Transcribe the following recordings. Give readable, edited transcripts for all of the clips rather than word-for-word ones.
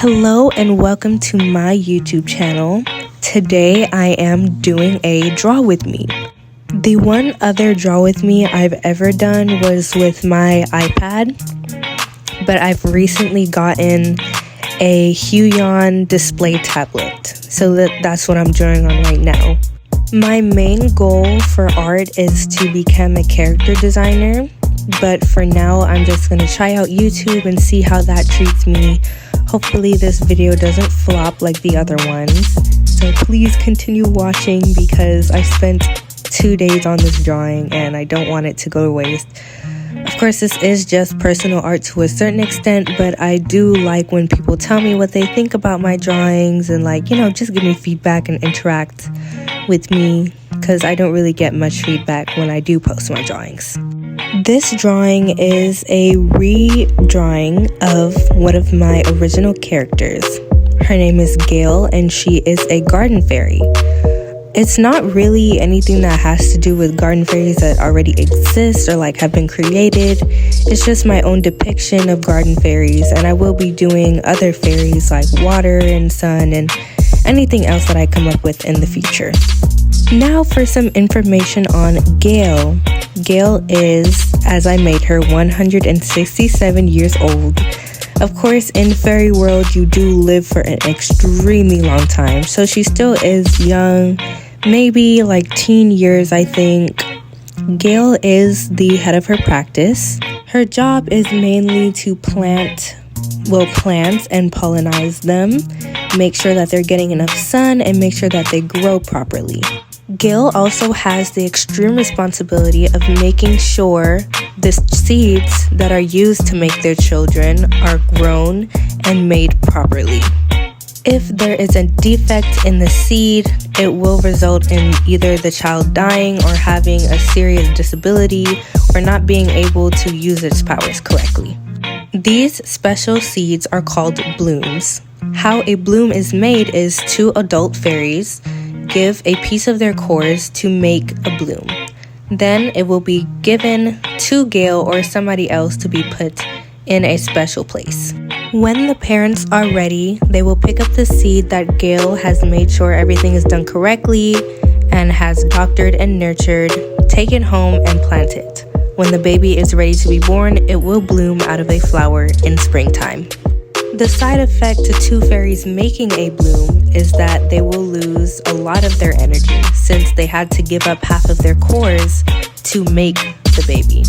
Hello and welcome to my YouTube channel. Today I am doing a draw with me. The one other draw with me I've ever done was with my iPad, but I've recently gotten a Huion display tablet, so that's what I'm drawing on right now. My main goal for art is to become a character designer, but for now I'm just going to try out YouTube and see how that treats me. Hopefully this video doesn't flop like the other ones, so please continue watching because I spent 2 days on this drawing and I don't want it to go to waste. Of course, this is just personal art to a certain extent, but I do like when people tell me what they think about my drawings and just give me feedback and interact with me, because I don't really get much feedback when I do post my drawings. This drawing is a redrawing of one of my original characters. Her name is Gail and she is a garden fairy. It's not really anything that has to do with garden fairies that already exist or have been created. It's just my own depiction of garden fairies, and I will be doing other fairies like water and sun and anything else that I come up with in the future. Now for some information on Gail. Gail is, as I made her, 167 years old. Of course, in fairy world, you do live for an extremely long time, so she still is young, maybe teen years, I think. Gail is the head of her practice. Her job is mainly to plant plants and pollinize them, make sure that they're getting enough sun, and make sure that they grow properly. Gail also has the extreme responsibility of making sure the seeds that are used to make their children are grown and made properly. If there is a defect in the seed, it will result in either the child dying or having a serious disability or not being able to use its powers correctly. These special seeds are called blooms. How a bloom is made is 2 adult fairies give a piece of their cores to make a bloom. Then it will be given to Gail or somebody else to be put in a special place. When the parents are ready, they will pick up the seed that Gail has made sure everything is done correctly and has doctored and nurtured, take it home and plant it. When the baby is ready to be born, it will bloom out of a flower in springtime. The side effect to 2 fairies making a bloom is that they will lose a lot of their energy since they had to give up half of their cores to make the baby.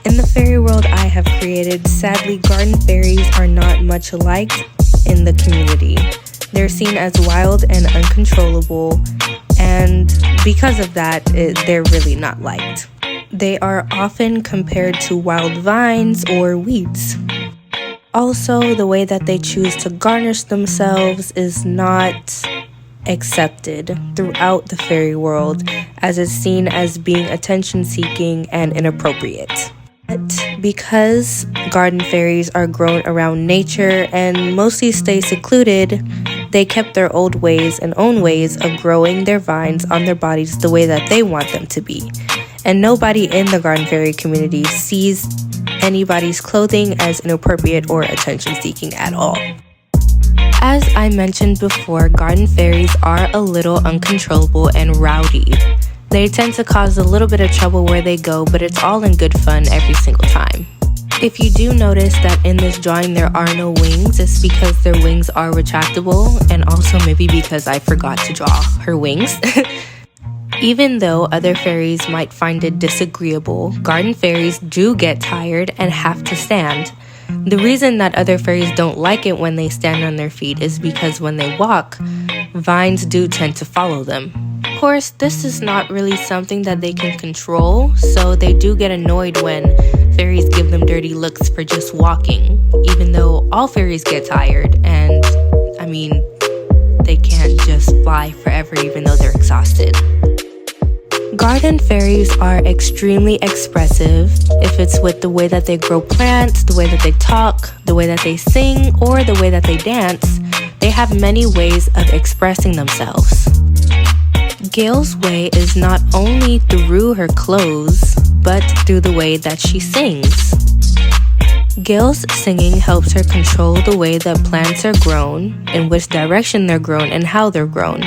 In the fairy world I have created, sadly garden fairies are not much liked in the community. They're seen as wild and uncontrollable, and because of that, they're really not liked. They are often compared to wild vines or weeds. Also, the way that they choose to garnish themselves is not accepted throughout the fairy world, as it's seen as being attention-seeking and inappropriate. But because garden fairies are grown around nature and mostly stay secluded, they kept their old ways and own ways of growing their vines on their bodies the way that they want them to be. And nobody in the garden fairy community sees anybody's clothing as inappropriate or attention-seeking at all. As I mentioned before, garden fairies are a little uncontrollable and rowdy. They tend to cause a little bit of trouble where they go, but it's all in good fun every single time. If you do notice that in this drawing there are no wings, it's because their wings are retractable, and also maybe because I forgot to draw her wings. Even though other fairies might find it disagreeable, garden fairies do get tired and have to stand. The reason that other fairies don't like it when they stand on their feet is because when they walk, vines do tend to follow them. Of course, this is not really something that they can control, so they do get annoyed when fairies give them dirty looks for just walking, even though all fairies get tired, and they can't just fly forever even though they're exhausted. Garden fairies are extremely expressive, if it's with the way that they grow plants, the way that they talk, the way that they sing, or the way that they dance. They have many ways of expressing themselves. Gail's way is not only through her clothes, but through the way that she sings. Gail's singing helps her control the way that plants are grown, in which direction they're grown, and how they're grown.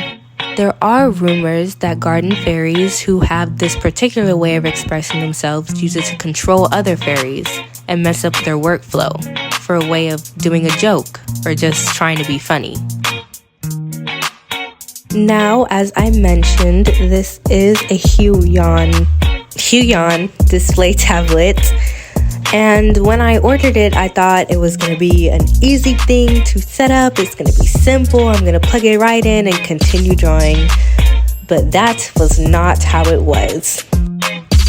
There are rumors that garden fairies who have this particular way of expressing themselves use it to control other fairies and mess up their workflow for a way of doing a joke or just trying to be funny. Now, as I mentioned, this is a Huion display tablet. And when I ordered it, I thought it was going to be an easy thing to set up. It's going to be simple. I'm going to plug it right in and continue drawing. But that was not how it was.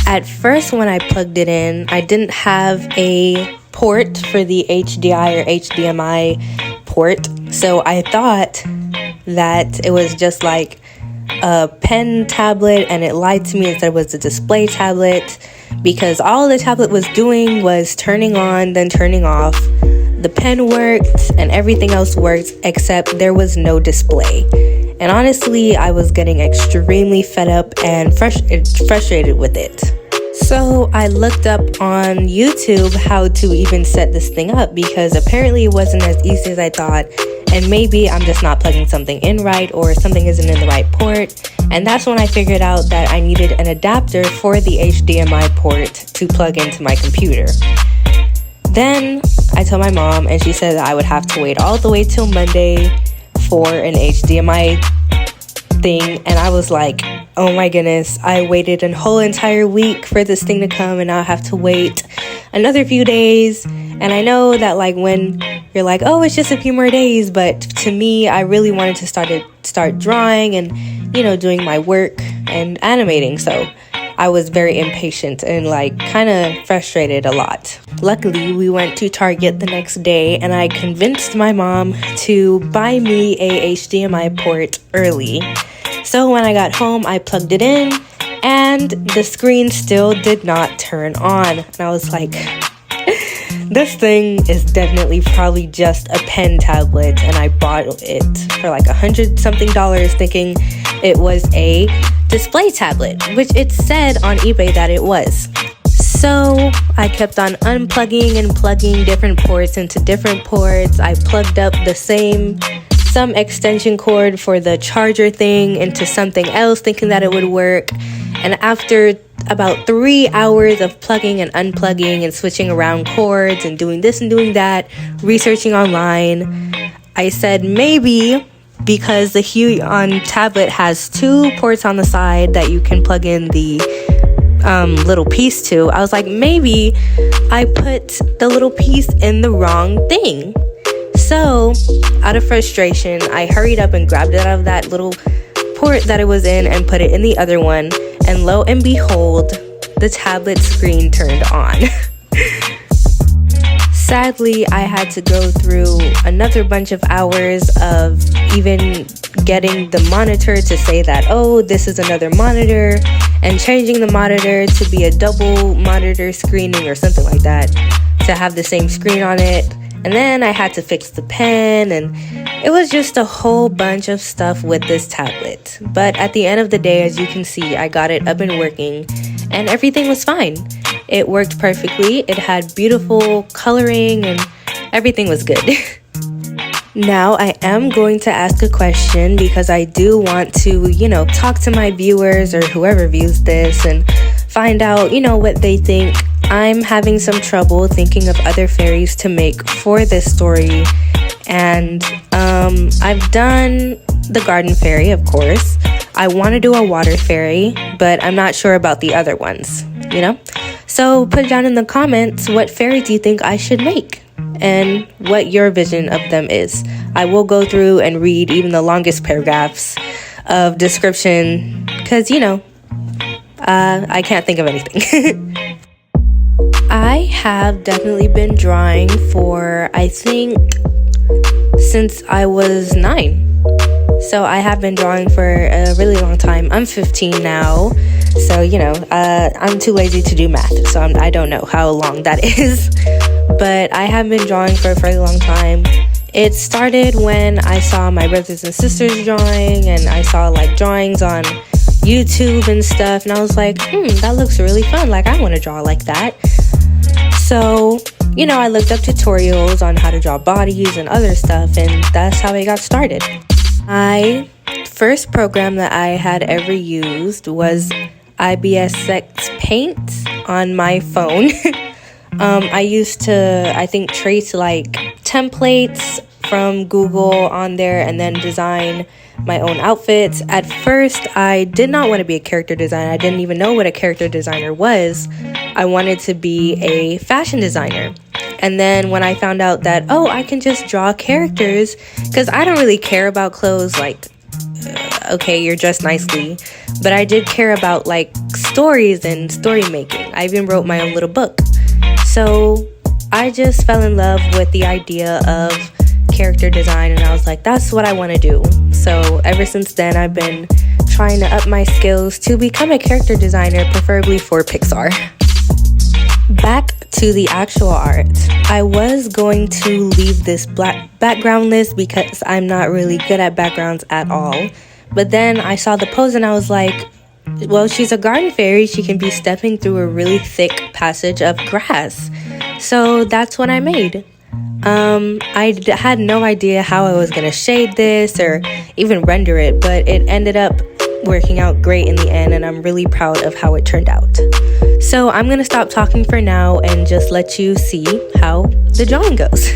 At first, when I plugged it in, I didn't have a port for the HDI or HDMI port. So I thought that it was just like a pen tablet and it lied to me and said it was a display tablet, because all the tablet was doing was turning on, then turning off. The pen worked and everything else worked, except there was no display. And honestly, I was getting extremely fed up and frustrated with it. So I looked up on YouTube how to even set this thing up, because apparently it wasn't as easy as I thought. And maybe I'm just not plugging something in right, or something isn't in the right port. And that's when I figured out that I needed an adapter for the HDMI port to plug into my computer. Then I told my mom, and she said that I would have to wait all the way till Monday for an HDMI thing. And I was like, oh my goodness, I waited a whole entire week for this thing to come, and now I have to wait another few days. And I know that like when you're like, oh, it's just a few more days, but to me, I really wanted to start drawing and, you know, doing my work and animating. So I was very impatient and like kind of frustrated a lot. Luckily, we went to Target the next day, and I convinced my mom to buy me a HDMI port early. So when I got home, I plugged it in, and the screen still did not turn on. And I was like, this thing is definitely probably just a pen tablet, and I bought it for like $100-something thinking it was a display tablet, which it said on eBay that it was. So I kept on unplugging and plugging different ports into different ports. I plugged up some extension cord for the charger thing into something else, thinking that it would work. And after about 3 hours of plugging and unplugging and switching around cords and doing this and doing that, researching online, I said maybe because the Huion tablet has 2 ports on the side that you can plug in the little piece to, I was like, maybe I put the little piece in the wrong thing. So out of frustration, I hurried up and grabbed it out of that little port that it was in and put it in the other one. And lo and behold, the tablet screen turned on. Sadly, I had to go through another bunch of hours of even getting the monitor to say that, oh, this is another monitor, and changing the monitor to be a double monitor screening or something like that to have the same screen on it. And then I had to fix the pen, and it was just a whole bunch of stuff with this tablet. But at the end of the day, as you can see, I got it up and working, and everything was fine. It worked perfectly. It had beautiful coloring, and everything was good. Now, I am going to ask a question, because I do want to, talk to my viewers or whoever views this and find out, what they think. I'm having some trouble thinking of other fairies to make for this story, and I've done the garden fairy, of course. I want to do a water fairy, but I'm not sure about the other ones, So put down in the comments, what fairy do you think I should make and what your vision of them is. I will go through and read even the longest paragraphs of description because, I can't think of anything. I have definitely been drawing for, I think, since I was 9. So I have been drawing for a really long time. I'm 15 now, so, I'm too lazy to do math, so I don't know how long that is. But I have been drawing for a very long time. It started when I saw my brothers and sisters drawing, and I saw, drawings on YouTube and stuff, and I was like, that looks really fun. I want to draw like that. So, I looked up tutorials on how to draw bodies and other stuff, and that's how I got started. My first program that I had ever used was IBSX Paint on my phone. I used to, I think, trace like templates from Google on there and then design my own outfits. At first, I did not want to be a character designer. I didn't even know what a character designer was. I wanted to be a fashion designer. And then when I found out that, I can just draw characters, because I don't really care about clothes, like, okay, you're dressed nicely. But I did care about like stories and story making. I even wrote my own little book. So I just fell in love with the idea of character design, and I was like, that's what I want to do. So ever since then, I've been trying to up my skills to become a character designer, preferably for Pixar. Back to the actual art. I was going to leave this black background list because I'm not really good at backgrounds at all. But then I saw the pose and I was like, well, she's a garden fairy. She can be stepping through a really thick passage of grass. So that's what I made. I had no idea how I was going to shade this or even render it, but it ended up working out great in the end, and I'm really proud of how it turned out. So I'm going to stop talking for now and just let you see how the drawing goes.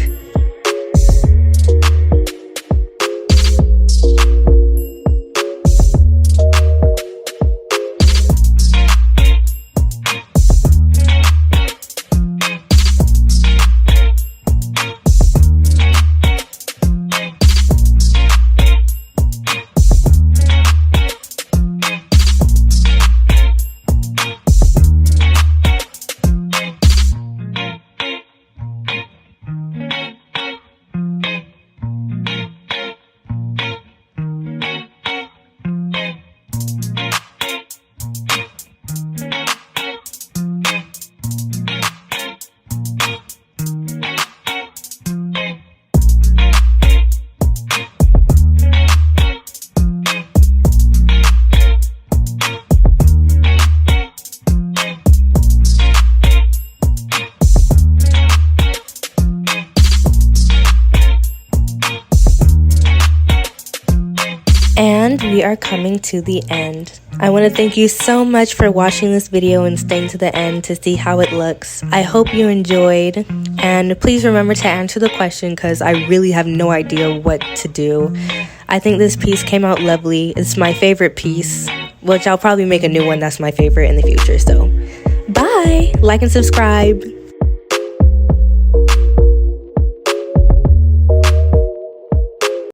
And we are coming to the end. I want to thank you so much for watching this video and staying to the end to see how it looks. I hope you enjoyed, and please remember to answer the question because I really have no idea what to do. I think this piece came out lovely. It's my favorite piece, which I'll probably make a new one that's my favorite in the future. So bye, like and subscribe.